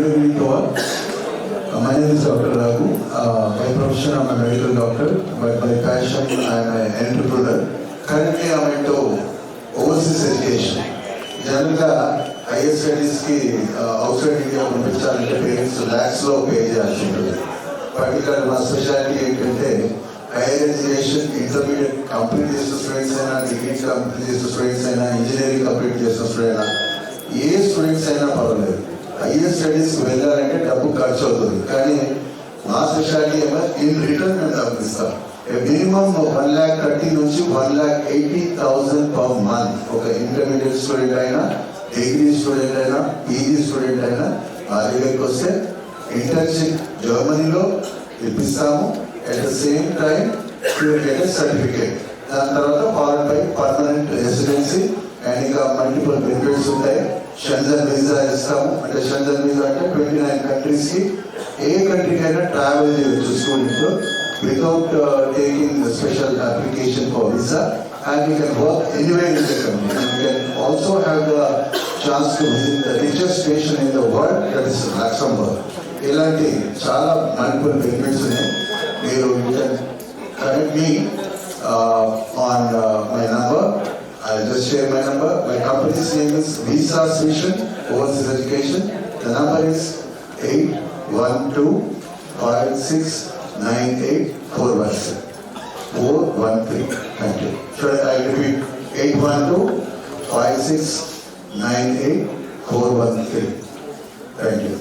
evening to all. My name is Dr. Raghu. By profession, I'm a medical doctor, but by passion, I'm an entrepreneur. Currently, I'm into overseas education. Generally, higher studies ki outside India పంపించాలంటే parents lakhs లో pay చేయాల్సి ఉంటుంది. Particular మా speciality ఏంటంటే higher education intermediate complete చేసిన students అయినా, degree complete చేసిన students అయినా, ఇంజనీరింగ్ కంప్లీట్ చేసిన స్టూడెంట్ అయినా, ఏ స్టూడెంట్స్ అయినా పర్వాలేదు. హైయర్ స్టడీస్కి వెళ్ళాలంటే డబ్బు ఖర్చు అవుతుంది. కానీ మా స్పెషాలిటీ ఏమో ఇన్ రిటర్న్ మేము డబ్బు ఇస్తాం. మినిమం 1,30,000 నుంచి 1,80,000 పర్ మంత్. ఒక ఇంటర్మీడియట్ స్టూడెంట్ అయినా, డిగ్రీ స్టూడెంట్ అయినా, పీజీ స్టూడెంట్ అయినా మా దగ్గరికి వస్తే ఇంటర్న్షిప్ జర్మనీలో ఇప్పిస్తాము. At the same time get a certificate. దాని తర్వాత followed by permanent residency and ఇంకా మల్టిపుల్ బెనిఫిట్స్ ఉంటాయి. షెంజన్ వీసా ఇస్తాము. అంటే షెంజన్ వీసా అంటే 29 కంట్రీస్కి ఏ కంట్రీకైనా ట్రావెల్ చేయవచ్చు student without taking special application for visa. And you can work anywhere in the country. You can also have the chance to visit the richest nation in the world, that is Luxembourg. ఇలాంటి చాలా multiple benefits ఉన్నాయి. మీరు you can connect me on my number. I'll just share my number. My company's name is Visa Vision Overseas Education. The number is 812-5698-413. Thank you. Should I repeat? 812-5698-413. Thank you.